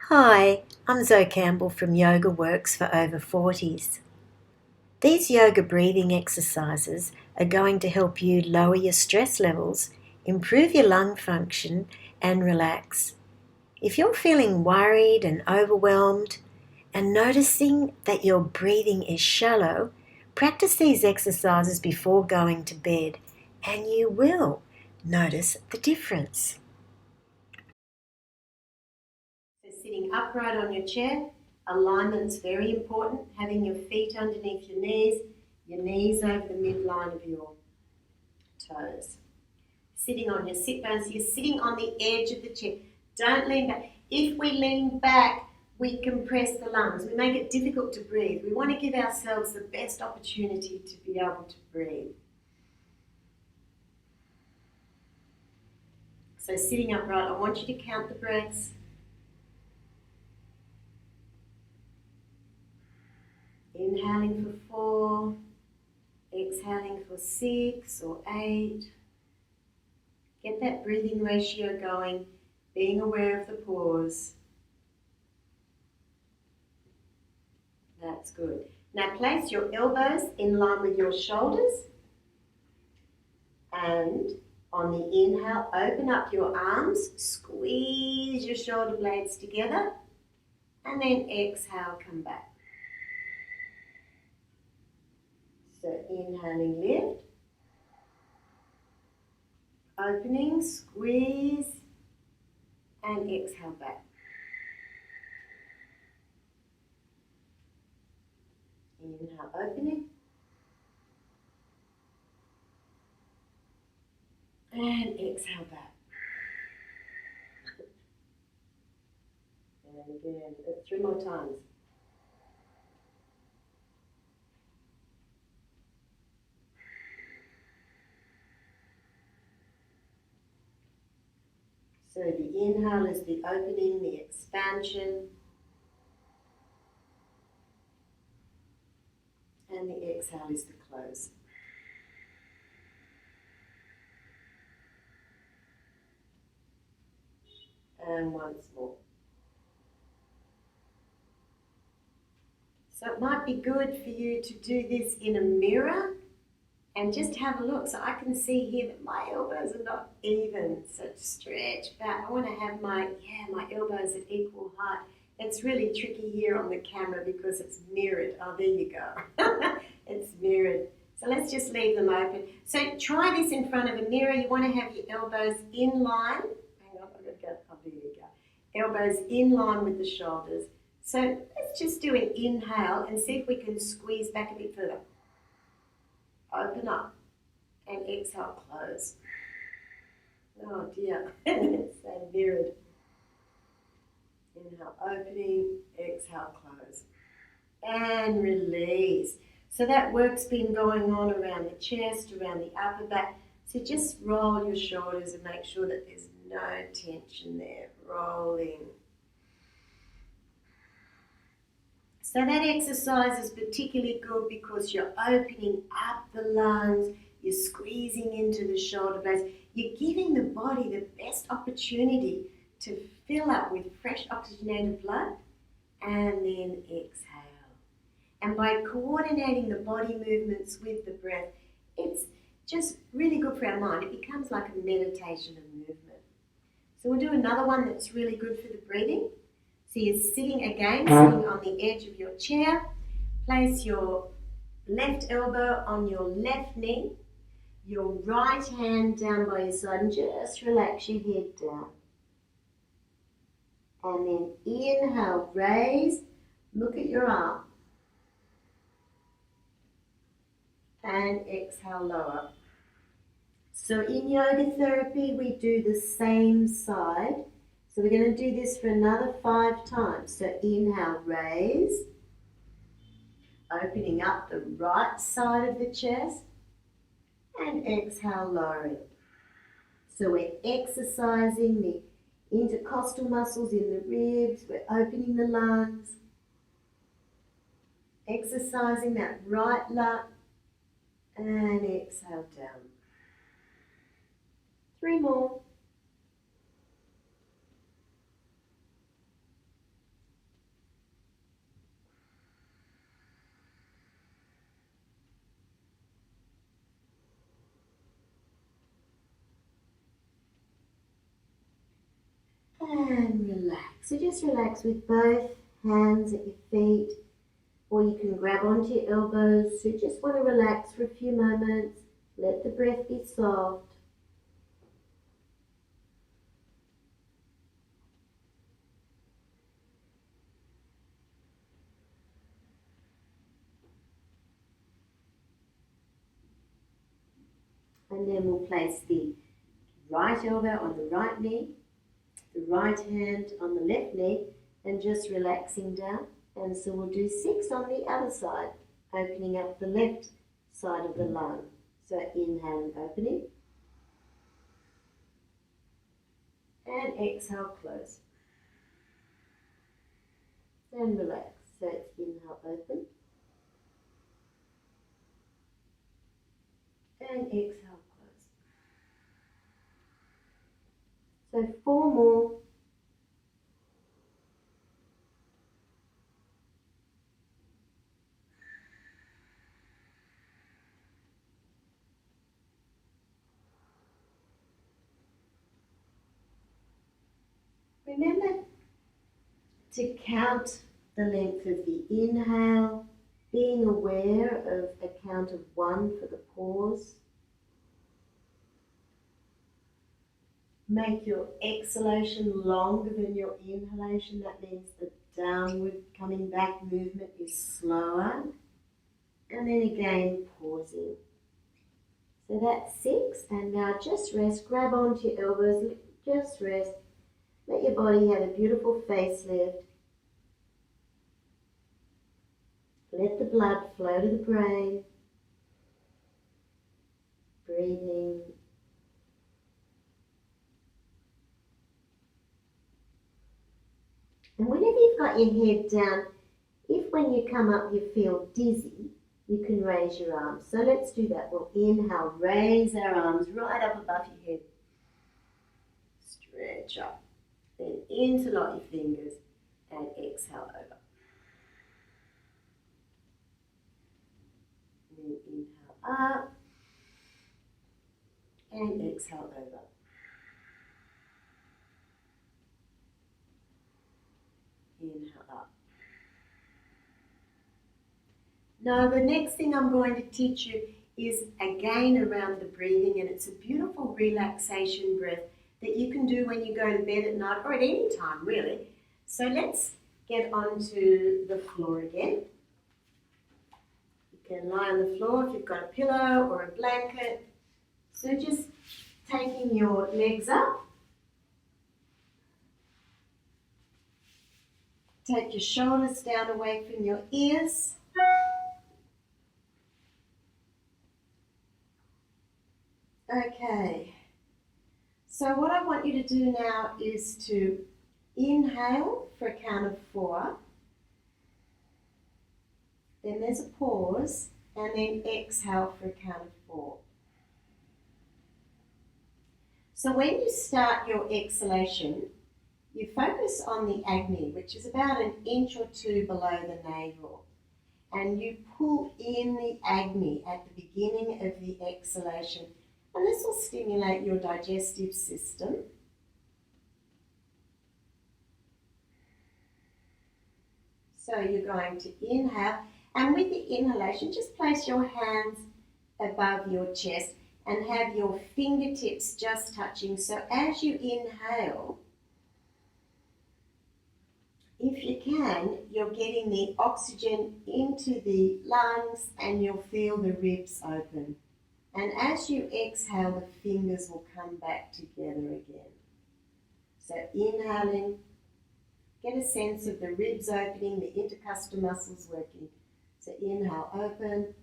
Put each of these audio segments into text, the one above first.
Hi, I'm Zoe Campbell from Yoga Works for Over 40s. These yoga breathing exercises are going to help you lower your stress levels, improve your lung function, and relax. If you're feeling worried and overwhelmed and noticing that your breathing is shallow, practice these exercises before going to bed and you will notice the difference. So sitting upright on your chair, alignment's very important, having your feet underneath your knees over the midline of your toes. Sitting on your sit bones, you're sitting on the edge of the chair. Don't lean back. If we lean back, we compress the lungs. We make it difficult to breathe. We want to give ourselves the best opportunity to be able to breathe. So sitting upright, I want you to count the breaths. Inhaling for 4, exhaling for 6 or 8. Get that breathing ratio going, being aware of the pause. That's good. Now place your elbows in line with your shoulders, and on the inhale, open up your arms, squeeze your shoulder blades together, and then exhale, come back. So inhaling, lift, opening, squeeze, and exhale back. Inhale, opening, and exhale back. And again, 3 more times. So the inhale is the opening, the expansion, and the exhale is the close. And once more. So it might be good for you to do this in a mirror and just have a look. So I can see here that my elbows are not even. So stretch back. I want to have my elbows at equal height. It's really tricky here on the camera because it's mirrored. Oh, there you go. It's mirrored. So let's just leave them open. So try this in front of a mirror. You want to have your elbows in line. Hang on, I've got to go. Oh, there you go. Elbows in line with the shoulders. So let's just do an inhale and see if we can squeeze back a bit further. Open up and exhale, close. Oh dear, so mirrored. Inhale, opening, exhale, close. And release. So that work's been going on around the chest, around the upper back. So just roll your shoulders and make sure that there's no tension there. Rolling. So that exercise is particularly good because you're opening up the lungs, you're squeezing into the shoulder blades, you're giving the body the best opportunity to fill up with fresh oxygenated blood, and then exhale. And by coordinating the body movements with the breath, it's just really good for our mind. It becomes like a meditation of movement. So we'll do another one that's really good for the breathing. So you're sitting on the edge of your chair. Place your left elbow on your left knee, your right hand down by your side, and just relax your head down. And then inhale, raise, look at your arm. And exhale, lower. So in yoga therapy, we do the same side. So we're going to do this for another 5 times. So inhale, raise, opening up the right side of the chest, and exhale, lowering. So we're exercising the intercostal muscles in the ribs, we're opening the lungs, exercising that right lung, and exhale down. 3 more. So just relax with both hands at your feet, or you can grab onto your elbows. So you just want to relax for a few moments. Let the breath be soft. And then we'll place the right elbow on the right knee, the right hand on the left knee, and just relaxing down. And so we'll do 6 on the other side, opening up the left side of the lung. So inhale and opening. And exhale, close. And relax. So it's inhale, open. And exhale, close. So 4 more. Remember to count the length of the inhale, being aware of a count of 1 for the pause. Make your exhalation longer than your inhalation. That means the downward coming back movement is slower. And then again, pausing. So that's 6. And now just rest. Grab onto your elbows. Just rest. Let your body have a beautiful facelift. Let the blood flow to the brain. Breathing. And whenever you've got your head down, if when you come up you feel dizzy, you can raise your arms. So let's do that. We'll inhale, raise our arms right up above your head. Stretch up. Then interlock your fingers and exhale over. Then inhale up and exhale over. Inhale up. Now the next thing I'm going to teach you is again around the breathing, and it's a beautiful relaxation breath that you can do when you go to bed at night or at any time really. So let's get onto the floor again. You can lie on the floor if you've got a pillow or a blanket. So just taking your legs up. Take your shoulders down away from your ears. Okay, so what I want you to do now is to inhale for a count of 4, then there's a pause, and then exhale for a count of 4. So when you start your exhalation, you focus on the agni, which is about an inch or 2 below the navel, and you pull in the agni at the beginning of the exhalation. And this will stimulate your digestive system. So you're going to inhale, and with the inhalation, just place your hands above your chest and have your fingertips just touching. So as you inhale, if you can, you're getting the oxygen into the lungs and you'll feel the ribs open. And as you exhale, the fingers will come back together again. So inhaling, get a sense of the ribs opening, the intercostal muscles working. So inhale, open.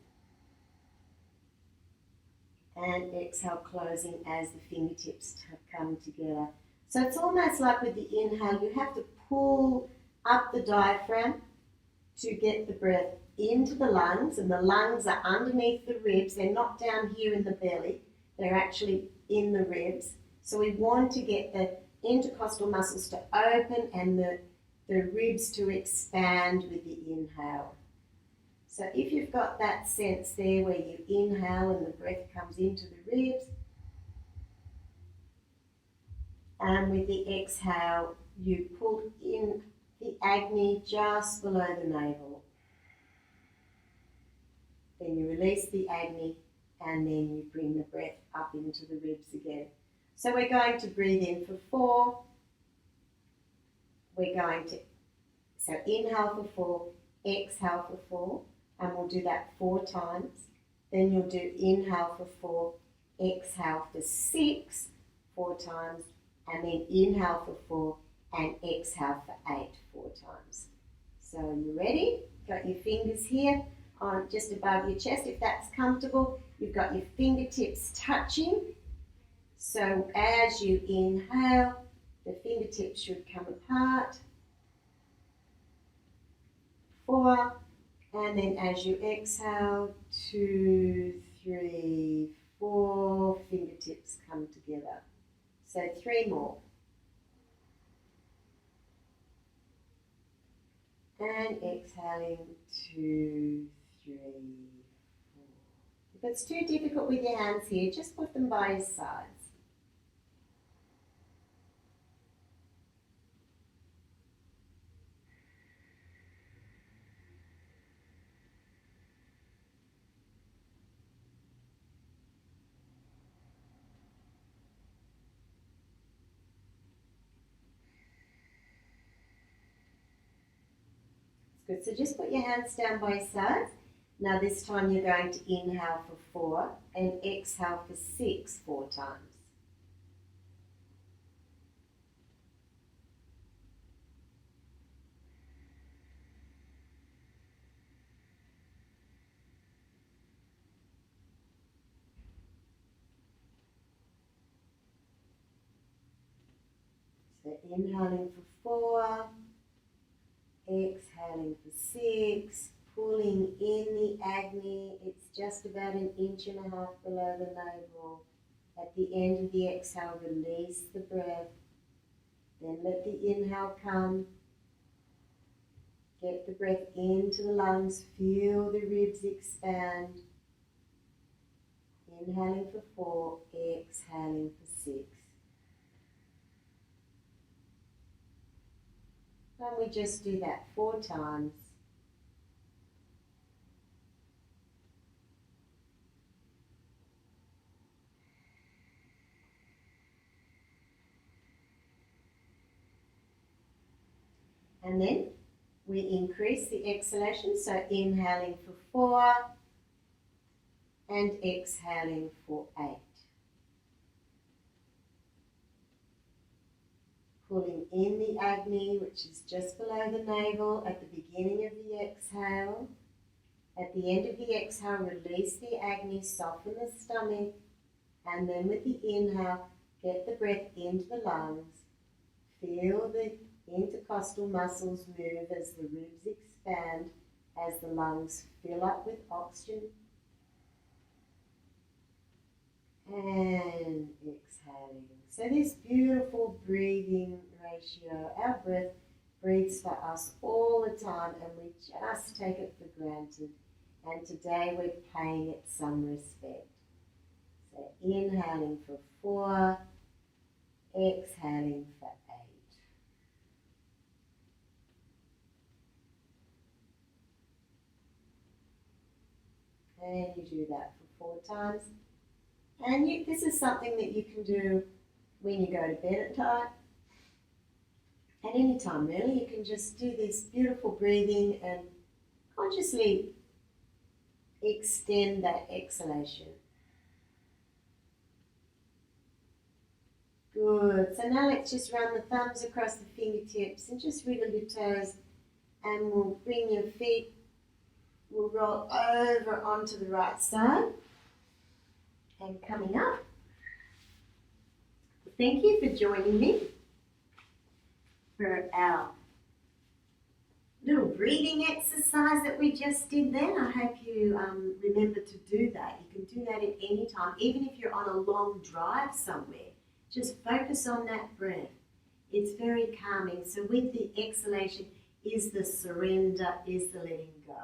And exhale, closing as the fingertips come together. So it's almost like with the inhale, you have to pull up the diaphragm to get the breath into the lungs, and the lungs are underneath the ribs. They're not down here in the belly, they're actually in the ribs. So we want to get the intercostal muscles to open and the ribs to expand with the inhale. So if you've got that sense there where you inhale and the breath comes into the ribs, And with the exhale, you pull in the agni just below the navel. Then you release the agni, and then you bring the breath up into the ribs again. So we're going to breathe in for 4. We're going to, so inhale for 4, exhale for 4, and we'll do that 4 times. Then you'll do inhale for 4, exhale for 6, 4 times, and then inhale for 4 and exhale for 8, 4 times. So you ready? Got your fingers here on just above your chest if that's comfortable. You've got your fingertips touching. So as you inhale, the fingertips should come apart. 4, and then as you exhale, 2, 3, 4, fingertips come together. So 3 more. And exhaling, 2, 3, 4. If it's too difficult with your hands here, just put them by your sides. Good, so just put your hands down by your sides. Now this time you're going to inhale for 4 and exhale for 6, 4 times. So inhaling for 4, exhaling for 6, pulling in the agni. It's just about 1.5 inches below the navel. At the end of the exhale, release the breath. Then let the inhale come. Get the breath into the lungs. Feel the ribs expand. Inhaling for 4, exhaling for 6. And we just do that 4 times. And then we increase the exhalation, so inhaling for 4 and exhaling for 8. Pulling in the agni, which is just below the navel at the beginning of the exhale. At the end of the exhale, release the agni, soften the stomach, and then with the inhale, get the breath into the lungs. Feel the intercostal muscles move as the ribs expand, as the lungs fill up with oxygen. And exhaling. So this beautiful breathing ratio, our breath breathes for us all the time and we just take it for granted. And today we're paying it some respect. So inhaling for 4, exhaling for 8. And you do that for 4 times. And this is something that you can do when you go to bed at night. At any time really, you can just do this beautiful breathing and consciously extend that exhalation. Good. So now let's just run the thumbs across the fingertips and just wiggle your toes, and we'll bring your feet, we'll roll over onto the right side. And coming up, thank you for joining me for our little breathing exercise that we just did then. I hope you remember to do that. You can do that at any time, even if you're on a long drive somewhere. Just focus on that breath. It's very calming. So with the exhalation is the surrender, is the letting go.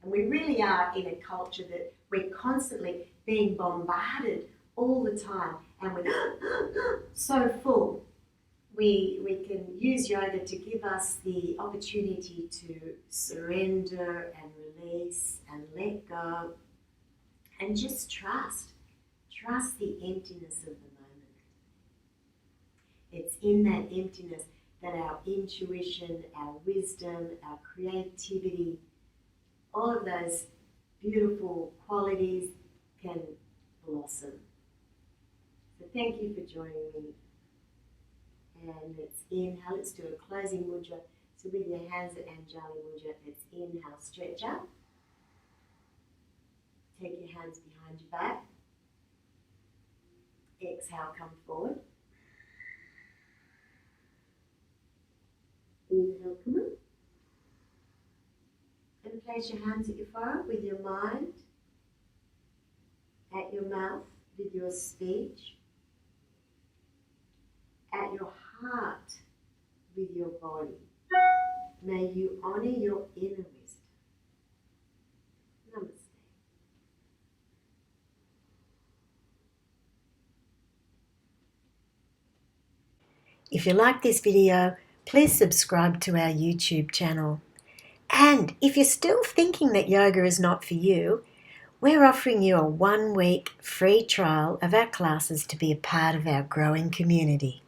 And we really are in a culture that we're constantly being bombarded all the time, and we're so full. we can use yoga to give us the opportunity to surrender and release and let go and just trust. Trust the emptiness of the moment. It's in that emptiness that our intuition, our wisdom, our creativity, all of those beautiful qualities can blossom. So thank you for joining me. And let's inhale, let's do a closing mudra. So with your hands at Anjali Mudra, let's inhale, stretch up. Take your hands behind your back. Exhale, come forward. Inhale, come up. And place your hands at your forehead with your mind, at your mouth with your speech, at your heart with your body. May you honor your inner wisdom. Namaste. If you like this video, please subscribe to our YouTube channel. And if you're still thinking that yoga is not for you, we're offering you a 1-week free trial of our classes to be a part of our growing community.